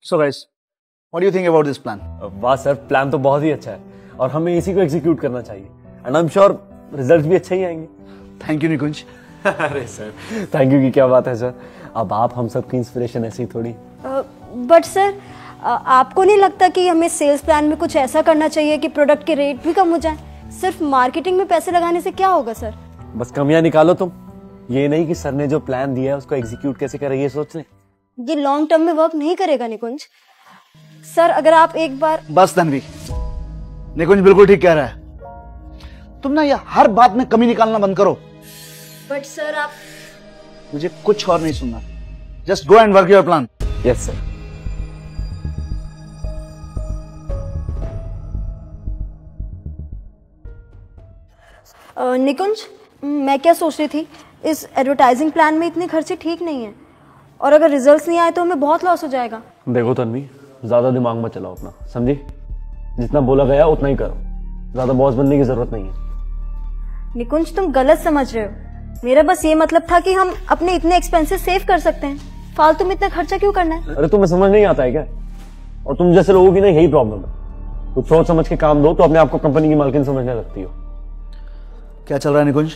So guys, what do you think about this plan? वाह sir, plan तो बहुत ही अच्छा है और हमें इसी को एग्जीक्यूट करना चाहिए and I am sure result भी अच्छे ही आएंगे। थैंक यू निकुंज। अरे सर, थैंक यू की क्या बात है सर, अब आप हम सब की इंस्पिरेशन ऐसी थोड़ी। बट सर, आपको नहीं लगता कि हमें सेल्स प्लान में कुछ ऐसा करना चाहिए कि प्रोडक्ट के रेट भी कम हो जाए? सिर्फ मार्केटिंग में पैसे लगाने से क्या होगा सर? बस कमियां निकालो तुम, ये नहीं कि सर ने जो प्लान दिया है उसको एग्जीक्यूट कैसे करें ये सोच लें। ये लॉन्ग टर्म में वर्क नहीं करेगा निकुंज। सर अगर आप एक बार। बस तन्वी, निकुंज बिल्कुल ठीक कह रहा है। तुम ना ये हर बात में कमी निकालना बंद करो। बट सर आप। मुझे कुछ और नहीं सुनना, just go and work your plan. Yes sir. Nikunj, मैं क्या सोच रही थी, इस एडवर्टाइजिंग प्लान में इतने खर्चे ठीक नहीं है और अगर रिजल्ट्स नहीं आए तो हमें बहुत लॉस हो जाएगा। देखो तन्वी, ज्यादा दिमाग मत चलाओ अपना, समझी? जितना बोला गया उतना ही करो, ज्यादा बॉस बनने की जरूरत नहीं है। निकुंज तुम गलत समझ रहे हो, मेरा बस ये मतलब था कि हम अपने इतने एक्सपेंसेस सेव कर सकते हैं, फालतू में इतना खर्चा क्यों करना है? अरे तुम्हें समझ नहीं आता है क्या? और तुम जैसे लोगों की ना यही प्रॉब्लम है, तो सोच समझ के काम दो तो अपने आप को कंपनी की मालकिन समझने लगती हो। क्या चल रहा है निकुंज?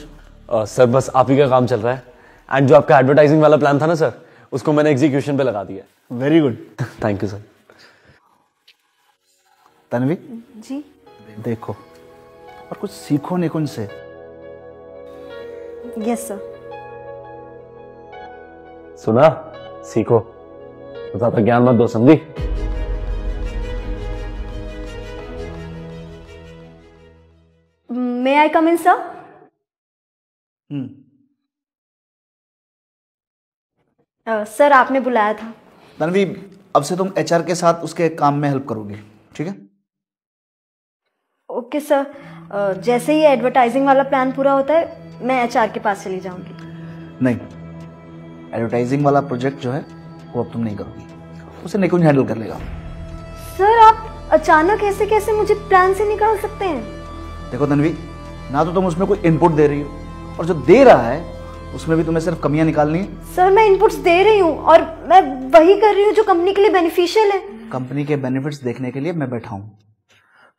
सर बस आप ही का काम चल रहा है एंड जो आपका एडवर्टाइजिंग वाला प्लान था ना सर, उसको मैंने एग्जीक्यूशन पे लगा दिया। Very good. Thank you sir. Tanvi ji देखो और कुछ सीखो निकुंज से। Yes sir. सुना, सीखो, ज्यादा ज्ञान मत दो, समझी? मे I come in sir? Sir आपने बुलाया था। तन्वी, अब से तुम एचआर के साथ उसके काम में हेल्प करोगी, ठीक है? ओके सर, जैसे ही एडवर्टाइजिंग वाला प्लान पूरा होता है मैं एचआर के पास चली जाऊंगी। नहीं, एडवर्टाइजिंग वाला प्रोजेक्ट जो है वो अब तुम नहीं करोगी, उसे निकुंज हैंडल कर लेगा। सर आप अचानक ऐसे कैसे मुझे प्लान से निकाल सकते हैं? देखो तन्वी, ना तो तुम उसमें कोई इनपुट दे रही हो और जो दे रहा है उसमें भी तुम्हें सिर्फ कमियां निकालनी है। सर मैं इनपुट्स दे रही हूँ और मैं वही कर रही हूँ जो कंपनी के लिए बेनिफिशियल है। कंपनी के बेनिफिट्स देखने के लिए मैं बैठा हूँ,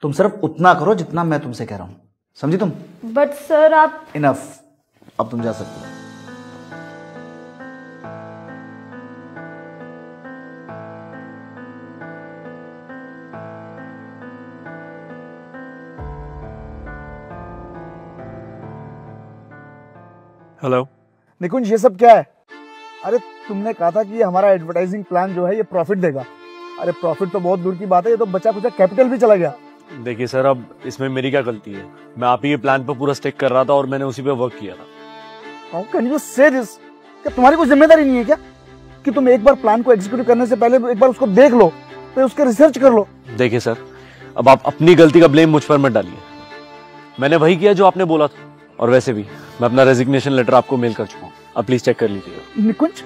तुम सिर्फ उतना करो जितना मैं तुमसे कह रहा हूँ, समझी तुम? बट सर आप। इनफ, अब तुम जा सकते हो। हेलो निकुंज, ये सब क्या है? अरे तुमने कहा था कि हमारा एडवर्टाइजिंग प्लान जो है ये प्रॉफिट देगा। अरे प्रॉफिट तो बहुत दूर की बात है, ये तो बचा कुचा कैपिटल भी चला गया। देखिए सर, अब इसमें मेरी क्या गलती है? मैं आप ही के प्लान पर पूरा स्टिक कर रहा था और मैंने उसी पे वर्क किया था। हाउ कैन यू से दिस? क्या तुम्हारी कोई जिम्मेदारी नहीं है क्या कि तुम एक बार प्लान को एग्जीक्यूट करने से पहले एक बार उसको देख लो, फिर उसके रिसर्च कर लो? देखिए सर, अब आप अपनी गलती का ब्लेम मुझ पर मत डालिए, मैंने वही किया जो आपने बोला था और वैसे भी मैं अपना रेजिग्नेशन लेटर आपको मेल कर चुका हूँ, आप प्लीज चेक कर लीजिएगा। निकुंज,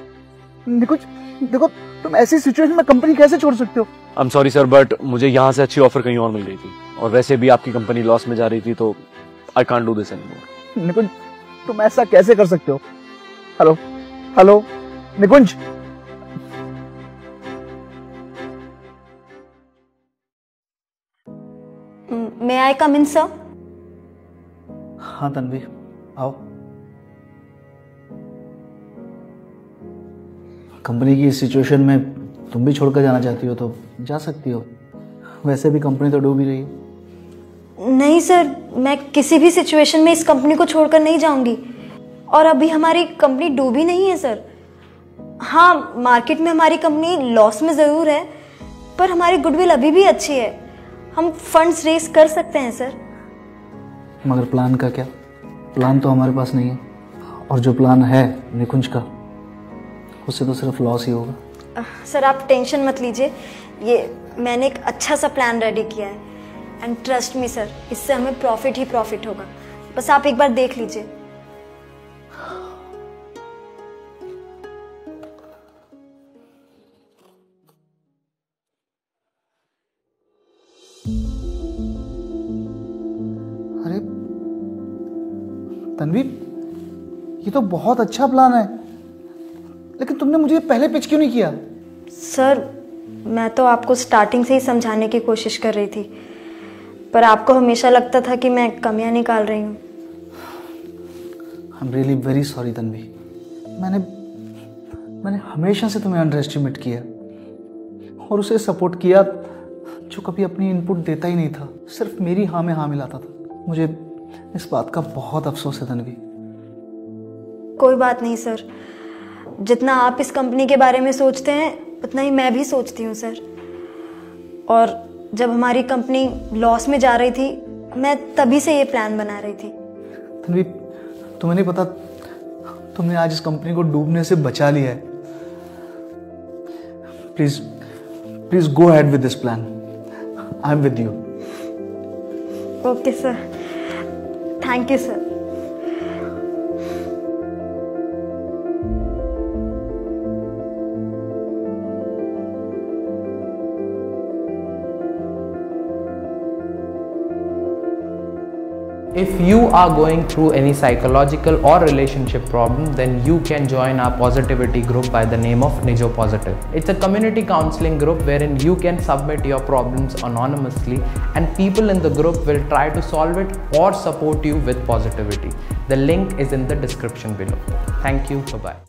निकुंज देखो, तुम ऐसी सिचुएशन में कंपनी कैसे छोड़ सकते हो? I am sorry sir, but मुझे यहाँ से अच्छी ऑफर कहीं और मिल गई थी और वैसे भी आपकी कंपनी लॉस में जा रही थी, तो I can't do this anymore. Nikunj तुम ऐसा कैसे कर सकते हो? Hello hello Nikunj, may I come in sir? हाँ तन्वी, आओ। कंपनी की इस सिचुएशन में तुम भी छोड़कर जाना चाहती हो तो जा सकती हो, वैसे भी कंपनी तो डूब ही रही है। नहीं सर, मैं किसी भी सिचुएशन में इस कंपनी को छोड़कर नहीं जाऊंगी और अभी हमारी कंपनी डूबी नहीं है सर। हाँ, मार्केट में हमारी कंपनी लॉस में ज़रूर है पर हमारी गुडविल अभी भी अच्छी है, हम फंड्स रेस कर सकते हैं सर। मगर प्लान का क्या? प्लान तो हमारे पास नहीं है और जो प्लान है निकुंज का, उससे तो सिर्फ लॉस ही होगा। सर आप टेंशन मत लीजिए, ये मैंने एक अच्छा सा प्लान रेडी किया है एंड ट्रस्ट मी सर, इससे हमें प्रॉफिट ही प्रॉफिट होगा, बस आप एक बार देख लीजिए। अरे तन्वी, ये तो बहुत अच्छा प्लान है, लेकिन तुमने मुझे पहले पिच क्यों नहीं किया? सर मैं तो आपको स्टार्टिंग से ही समझाने की कोशिश कर रही थी, पर आपको हमेशा लगता था कि मैं कमियां निकाल रही हूँ। I am really very sorry Tanvi. मैंने हमेशा से तुम्हें अंडर एस्टिमेट किया और उसे सपोर्ट किया जो कभी अपनी इनपुट देता ही नहीं था, सिर्फ मेरी हाँ में हाँ मिलाता था। मुझे इस बात का बहुत अफसोस है तन्वी। कोई बात नहीं सर, जितना आप इस कंपनी के बारे में सोचते हैं उतना ही मैं भी सोचती हूँ सर। और जब हमारी कंपनी लॉस में जा रही थी, मैं तभी से ये प्लान बना रही थी। तन्वी, तुम्हें नहीं पता, तुमने आज इस कंपनी को डूबने से बचा लिया है। Please go ahead with this plan. I am with you. Okay sir, thank you sir. If you are going through any psychological or relationship problem, then you can join our positivity group by the name of Nijo Positive. It's a community counseling group wherein you can submit your problems anonymously and people in the group will try to solve it or support you with positivity. The link is in the description below. Thank you. Bye-bye.